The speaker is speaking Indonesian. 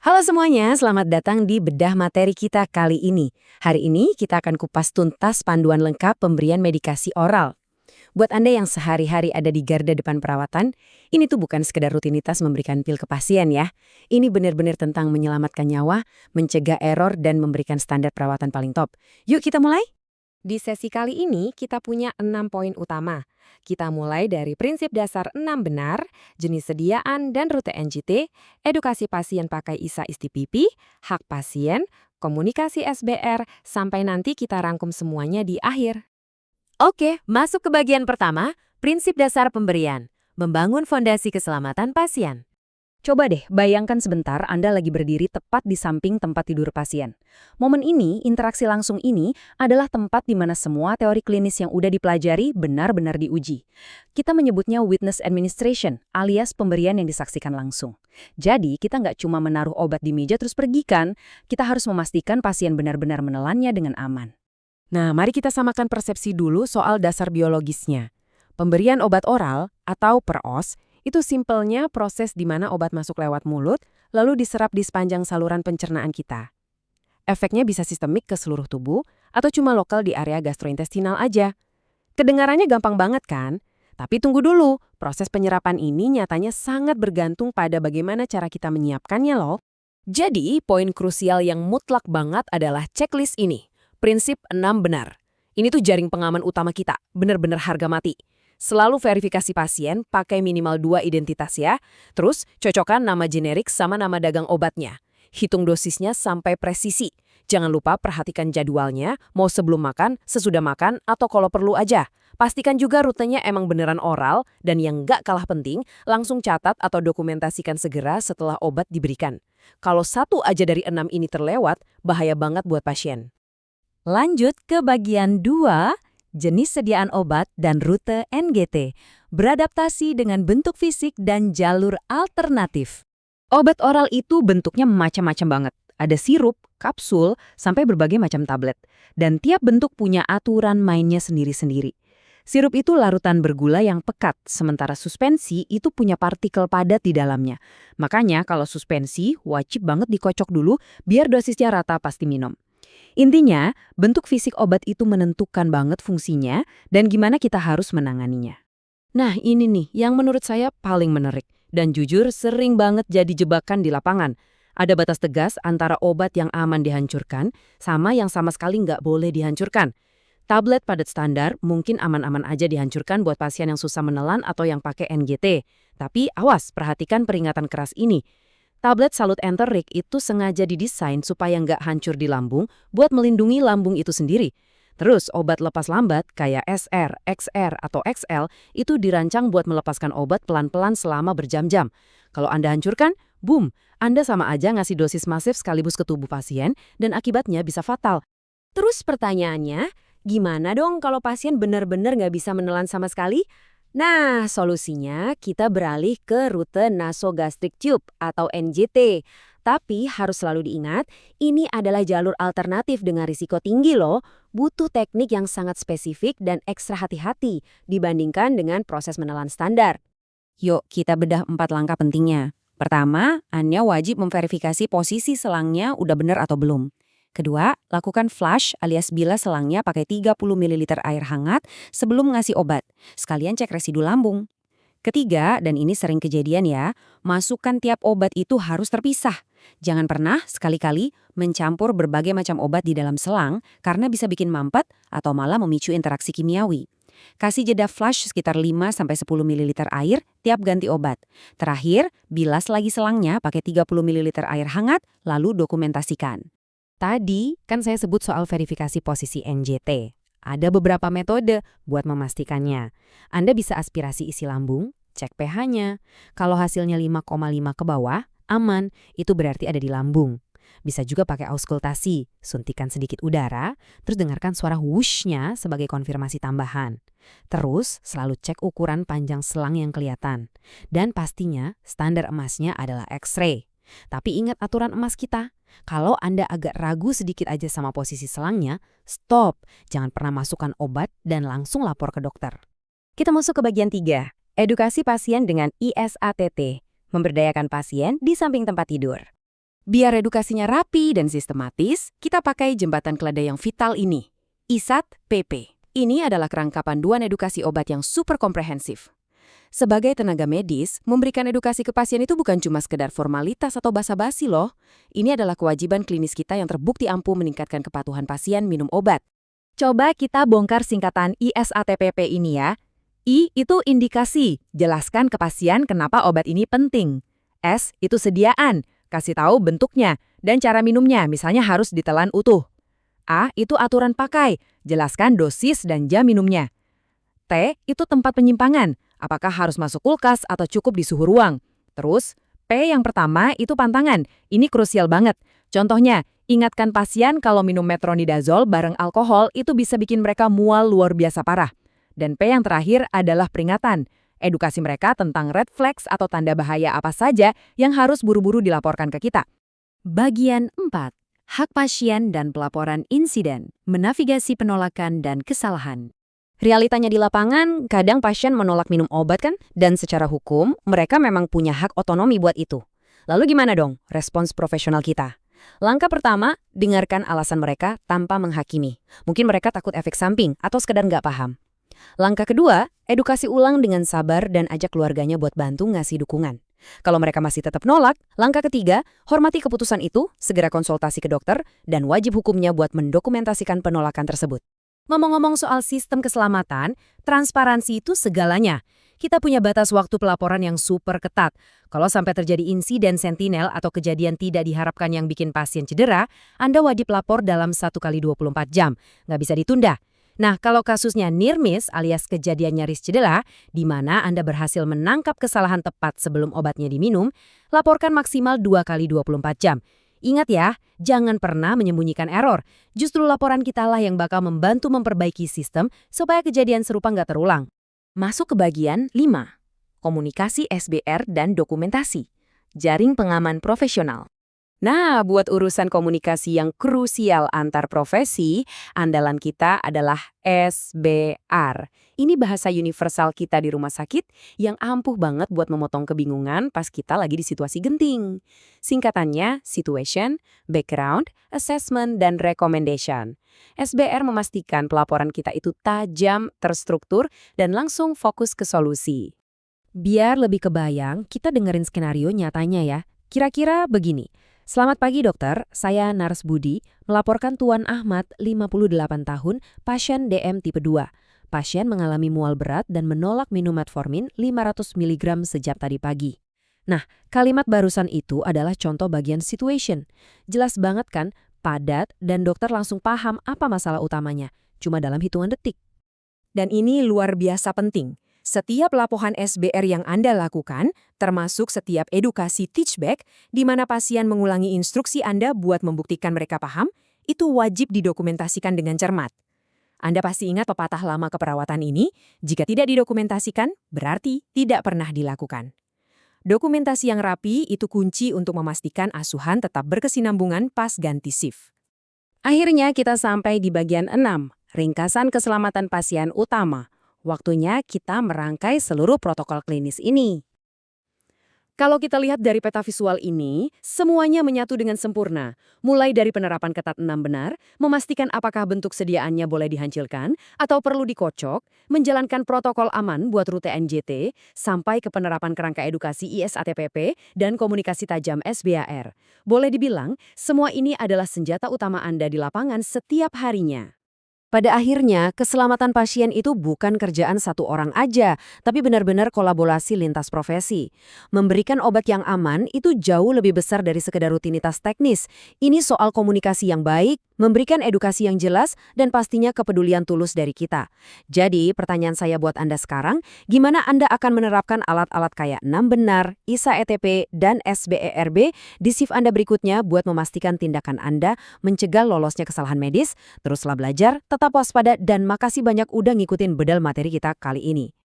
Halo semuanya, selamat datang di bedah materi kita kali ini. Hari ini kita akan kupas tuntas panduan lengkap pemberian medikasi oral. Buat Anda yang sehari-hari ada di garda depan perawatan, ini tuh bukan sekedar rutinitas memberikan pil ke pasien ya. Ini benar-benar tentang menyelamatkan nyawa, mencegah error, dan memberikan standar perawatan paling top. Yuk kita mulai! Di sesi kali ini kita punya 6 poin utama. Kita mulai dari prinsip dasar 6 benar, jenis sediaan dan rute NGT, edukasi pasien pakai ISA ISTPP, hak pasien, komunikasi SBR, sampai nanti kita rangkum semuanya di akhir. Oke, masuk ke bagian pertama, prinsip dasar pemberian. Membangun fondasi keselamatan pasien. Coba deh, bayangkan sebentar Anda lagi berdiri tepat di samping tempat tidur pasien. Momen ini, interaksi langsung ini, adalah tempat di mana semua teori klinis yang udah dipelajari benar-benar diuji. Kita menyebutnya witness administration, alias pemberian yang disaksikan langsung. Jadi, kita nggak cuma menaruh obat di meja terus pergi kan, kita harus memastikan pasien benar-benar menelannya dengan aman. Nah, mari kita samakan persepsi dulu soal dasar biologisnya. Pemberian obat oral, atau PEROS, itu simpelnya proses di mana obat masuk lewat mulut, lalu diserap di sepanjang saluran pencernaan kita. Efeknya bisa sistemik ke seluruh tubuh, atau cuma lokal di area gastrointestinal aja. Kedengarannya gampang banget kan? Tapi tunggu dulu, proses penyerapan ini nyatanya sangat bergantung pada bagaimana cara kita menyiapkannya loh. Jadi, poin krusial yang mutlak banget adalah checklist ini. Prinsip 6 benar. Ini tuh jaring pengaman utama kita, benar-benar harga mati. Selalu verifikasi pasien, pakai minimal 2 identitas ya. Terus, cocokkan nama generik sama nama dagang obatnya. Hitung dosisnya sampai presisi. Jangan lupa perhatikan jadwalnya, mau sebelum makan, sesudah makan, atau kalau perlu aja. Pastikan juga rutenya emang beneran oral, dan yang nggak kalah penting, langsung catat atau dokumentasikan segera setelah obat diberikan. Kalau satu aja dari 6 ini terlewat, bahaya banget buat pasien. Lanjut ke bagian 2, jenis sediaan obat dan rute NGT, beradaptasi dengan bentuk fisik dan jalur alternatif. Obat oral itu bentuknya macam-macam banget. Ada sirup, kapsul, sampai berbagai macam tablet. Dan tiap bentuk punya aturan mainnya sendiri-sendiri. Sirup itu larutan bergula yang pekat, sementara suspensi itu punya partikel padat di dalamnya. Makanya kalau suspensi wajib banget dikocok dulu biar dosisnya rata pasti minum. Intinya, bentuk fisik obat itu menentukan banget fungsinya dan gimana kita harus menanganinya. Nah, ini nih yang menurut saya paling menarik dan jujur sering banget jadi jebakan di lapangan. Ada batas tegas antara obat yang aman dihancurkan sama yang sama sekali nggak boleh dihancurkan. Tablet padat standar mungkin aman-aman aja dihancurkan buat pasien yang susah menelan atau yang pakai NGT. Tapi awas, perhatikan peringatan keras ini. Tablet salut enterik itu sengaja didesain supaya nggak hancur di lambung buat melindungi lambung itu sendiri. Terus obat lepas lambat kayak SR, XR, atau XL itu dirancang buat melepaskan obat pelan-pelan selama berjam-jam. Kalau Anda hancurkan, boom, Anda sama aja ngasih dosis masif sekaligus ke tubuh pasien dan akibatnya bisa fatal. Terus pertanyaannya, gimana dong kalau pasien benar-benar nggak bisa menelan sama sekali? Nah, solusinya kita beralih ke rute nasogastric tube atau NGT. Tapi harus selalu diingat, ini adalah jalur alternatif dengan risiko tinggi loh. Butuh teknik yang sangat spesifik dan ekstra hati-hati dibandingkan dengan proses menelan standar. Yuk, kita bedah 4 langkah pentingnya. Pertama, Anda wajib memverifikasi posisi selangnya udah benar atau belum. Kedua, lakukan flush alias bilas selangnya pakai 30 ml air hangat sebelum ngasih obat. Sekalian cek residu lambung. Ketiga, dan ini sering kejadian ya, masukkan tiap obat itu harus terpisah. Jangan pernah sekali-kali mencampur berbagai macam obat di dalam selang karena bisa bikin mampet atau malah memicu interaksi kimiawi. Kasih jeda flush sekitar 5-10 ml air tiap ganti obat. Terakhir, bilas lagi selangnya pakai 30 ml air hangat lalu dokumentasikan. Tadi kan saya sebut soal verifikasi posisi NGT. Ada beberapa metode buat memastikannya. Anda bisa aspirasi isi lambung, cek pH-nya. Kalau hasilnya 5,5 ke bawah, aman, itu berarti ada di lambung. Bisa juga pakai auskultasi, suntikan sedikit udara, terus dengarkan suara whoosh-nya sebagai konfirmasi tambahan. Terus selalu cek ukuran panjang selang yang kelihatan. Dan pastinya standar emasnya adalah X-ray. Tapi ingat aturan emas kita. Kalau Anda agak ragu sedikit aja sama posisi selangnya, stop. Jangan pernah masukkan obat dan langsung lapor ke dokter. Kita masuk ke bagian 3. Edukasi pasien dengan ISATT. Memberdayakan pasien di samping tempat tidur. Biar edukasinya rapi dan sistematis, kita pakai jembatan keledai yang vital ini, ISAT-PP. Ini adalah kerangka panduan edukasi obat yang super komprehensif. Sebagai tenaga medis, memberikan edukasi ke pasien itu bukan cuma sekedar formalitas atau basa-basi loh. Ini adalah kewajiban klinis kita yang terbukti ampuh meningkatkan kepatuhan pasien minum obat. Coba kita bongkar singkatan ISATPP ini ya. I itu indikasi, jelaskan ke pasien kenapa obat ini penting. S itu sediaan, kasih tahu bentuknya dan cara minumnya, misalnya harus ditelan utuh. A itu aturan pakai, jelaskan dosis dan jam minumnya. T itu tempat penyimpangan, apakah harus masuk kulkas atau cukup di suhu ruang. Terus, P yang pertama itu pantangan, ini krusial banget. Contohnya, ingatkan pasien kalau minum metronidazol bareng alkohol itu bisa bikin mereka mual luar biasa parah. Dan P yang terakhir adalah peringatan. Edukasi mereka tentang red flags atau tanda bahaya apa saja yang harus buru-buru dilaporkan ke kita. Bagian 4. Hak pasien dan pelaporan insiden, menavigasi penolakan dan kesalahan. Realitanya di lapangan, kadang pasien menolak minum obat kan? Dan secara hukum, mereka memang punya hak otonomi buat itu. Lalu gimana dong respons profesional kita? Langkah pertama, dengarkan alasan mereka tanpa menghakimi. Mungkin mereka takut efek samping atau sekedar nggak paham. Langkah kedua, edukasi ulang dengan sabar dan ajak keluarganya buat bantu ngasih dukungan. Kalau mereka masih tetap nolak, langkah ketiga, hormati keputusan itu, segera konsultasi ke dokter, dan wajib hukumnya buat mendokumentasikan penolakan tersebut. Ngomong-ngomong soal sistem keselamatan, transparansi itu segalanya. Kita punya batas waktu pelaporan yang super ketat. Kalau sampai terjadi insiden sentinel atau kejadian tidak diharapkan yang bikin pasien cedera, Anda wajib lapor dalam 1x24 jam. Nggak bisa ditunda. Nah, kalau kasusnya near miss alias kejadian nyaris cedera, di mana Anda berhasil menangkap kesalahan tepat sebelum obatnya diminum, laporkan maksimal 2x24 jam. Ingat ya, jangan pernah menyembunyikan error. Justru laporan kitalah yang bakal membantu memperbaiki sistem supaya kejadian serupa nggak terulang. Masuk ke bagian 5. Komunikasi SBR dan dokumentasi. Jaring pengaman profesional. Nah, buat urusan komunikasi yang krusial antar profesi, andalan kita adalah SBR. Ini bahasa universal kita di rumah sakit yang ampuh banget buat memotong kebingungan pas kita lagi di situasi genting. Singkatannya, Situation, Background, Assessment, dan Recommendation. SBR memastikan pelaporan kita itu tajam, terstruktur, dan langsung fokus ke solusi. Biar lebih kebayang, kita dengerin skenario nyatanya ya. Kira-kira begini. Selamat pagi dokter, saya Nars Budi, melaporkan Tuan Ahmad, 58 tahun, pasien DM tipe 2. Pasien mengalami mual berat dan menolak minum metformin 500 mg sejak tadi pagi. Nah, kalimat barusan itu adalah contoh bagian situation. Jelas banget kan, padat, dan dokter langsung paham apa masalah utamanya, cuma dalam hitungan detik. Dan ini luar biasa penting. Setiap laporan SBR yang Anda lakukan, termasuk setiap edukasi teachback, di mana pasien mengulangi instruksi Anda buat membuktikan mereka paham, itu wajib didokumentasikan dengan cermat. Anda pasti ingat pepatah lama keperawatan ini, jika tidak didokumentasikan, berarti tidak pernah dilakukan. Dokumentasi yang rapi itu kunci untuk memastikan asuhan tetap berkesinambungan pas ganti shift. Akhirnya kita sampai di bagian 6, ringkasan keselamatan pasien utama. Waktunya kita merangkai seluruh protokol klinis ini. Kalau kita lihat dari peta visual ini, semuanya menyatu dengan sempurna. Mulai dari penerapan ketat 6 benar, memastikan apakah bentuk sediaannya boleh dihancurkan atau perlu dikocok, menjalankan protokol aman buat rute NJT, sampai ke penerapan kerangka edukasi ISATPP dan komunikasi tajam SBAR. Boleh dibilang, semua ini adalah senjata utama Anda di lapangan setiap harinya. Pada akhirnya, keselamatan pasien itu bukan kerjaan satu orang aja, tapi benar-benar kolaborasi lintas profesi. Memberikan obat yang aman itu jauh lebih besar dari sekedar rutinitas teknis. Ini soal komunikasi yang baik, memberikan edukasi yang jelas, dan pastinya kepedulian tulus dari kita. Jadi, pertanyaan saya buat Anda sekarang, gimana Anda akan menerapkan alat-alat kayak 6 benar, ISATPP, dan SBERB di shift Anda berikutnya buat memastikan tindakan Anda mencegah lolosnya kesalahan medis? Teruslah belajar, tetap waspada, dan makasih banyak udah ngikutin bedal materi kita kali ini.